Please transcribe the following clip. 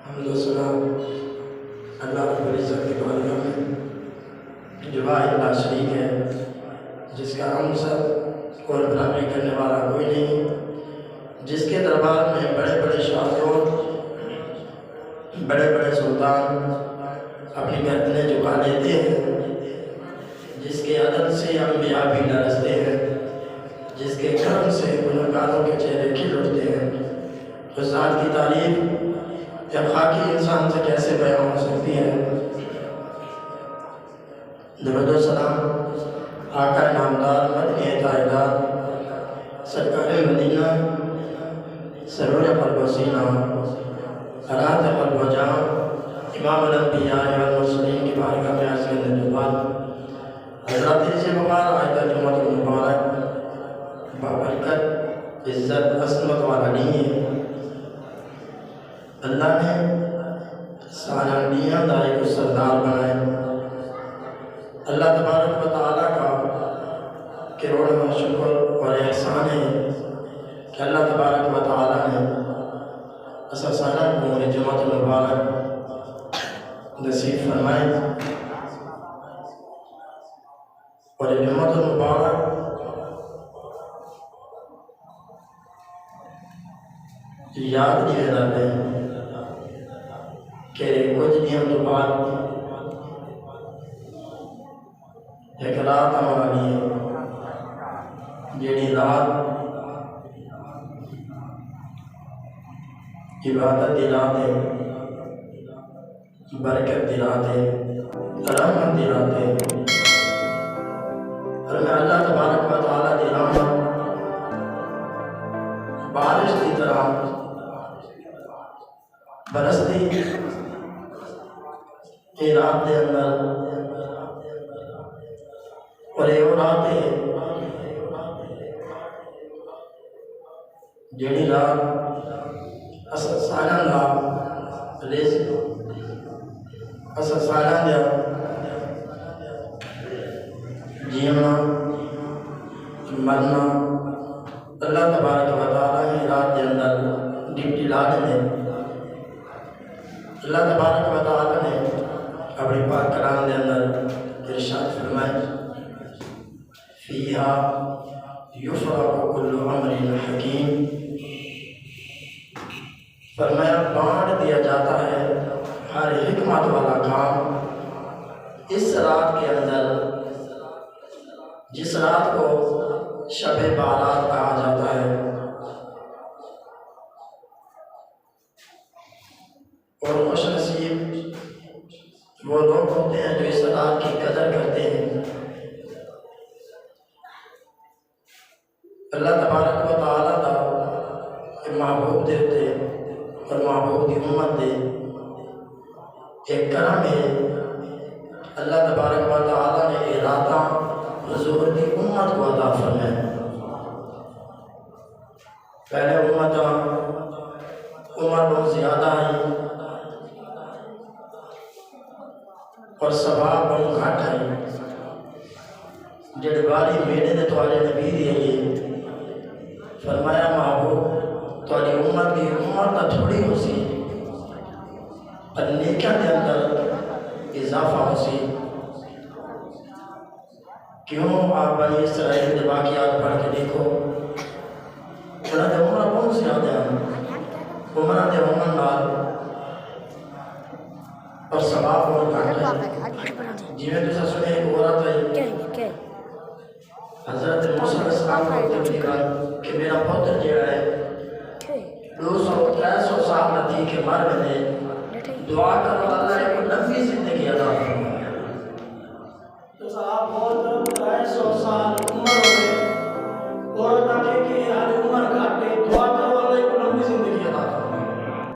हम्दुस्सलाम अल्लाह रब्बुल इज़्ज़त की बारगाह में जो वाहिद ला शरीक है, जिसका हम सब और बराबरी करने वाला कोई नहीं, जिसके दरबार में बड़े बड़े शाहजों, बड़े बड़े सुल्तान अपनी गर्दनें झुका लेते हैं, जिसके अदब से अंबिया भी लरसते हैं, जिसके करम से गुनहगारों के चेहरे खिल उठते हैं। उस ज़ात की तारीफ जब खाकी इंसान से कैसे बयां हो सकती है। दुरूद व सलाम आका नामदार मदनी ताइदार सरकार मदीना सरूर क़ल्ब व सीना हरात क़ल्ब व जान इमाम अल-अंबिया वल मुरसलीन की बारगाह में अर्ज़ करने के बाद हज़रत से मुबारक आयत जुम्मतुल मुबारक बाबरकत इज़्ज़त असमत वाला नहीं है। अल्लाह ने सारा दुनिया दाई को सरदार बनाया। अल्लाह तबारक व तआला का करोड़ों शुक्र और एहसान है कि अल्लाह तबारक व तआला ने असा सारा को जुम्मतुल मुबारक नसीब फरमाए और जुम्मतुल मुबारक याद नहीं रहता है कि कुछ दिनों तो बाद एक रात आनी है, जिहड़ी रात इबादत दी रात है, बरकत दी रात है, रहमत दी रात है। और मैं अल्लाह तबारक व तआला दी रहमत बारिश की तरह बरसती ये रात के अंदर और ये रात है जिहड़ी रात असां सारां दा रिज़्क़ असां सारां दा जीवना मरना अल्लाह तबारक व तआला ने रात के अंदर डिप्टी ला देने। अल्लाह तबारक व तआला ने अपने पाक कलाम के अंदर इरशाद फरमाया फ़ीहा युफ़रक़ु कुल्लु अम्रिन हकीम, फरमाया बांट दिया जाता है हर हिकमत वाला काम इस रात के अंदर, जिस रात को शब-ए बारात कहा जाता है। और खुशनसीब वो लोग होते हैं जो इस रात की कदर करते हैं। अल्लाह तबारक व तआला दा महबूब दे उत्ते और महबूब की उम्मत दे एक करम है। अल्लाह तबारक व तआला ने ये रातां हुज़ूर की उम्मत को अता फरमाया। पहले उम्र बहुत ज़्यादा आई और सवाब बहुत घट आई। जिहड़ी बारी मेरे ने तुहाडे नबी दी है फरमाया महबूब तुहाडी उम्मत की उम्र तो थोड़ी हो सी पर नेकियां के अंदर इजाफा हो सी। क्यों आप बनी इसराइल के वाक़ियात पढ़ के देखो, उन्होंने उम्र बहुत ज़्यादा है, उम्र के होने नाल और सवाब बहुत घट है। जिवें तुसीं सुने एक औरत है हज़रत मूसा अलैहिस्सलाम को कि मेरा पुत्र जिहड़ा है 200-300 साल नज़दीक मर गए, दुआ करो अल्लाह को लंबी जिंदगी अता फरमाए।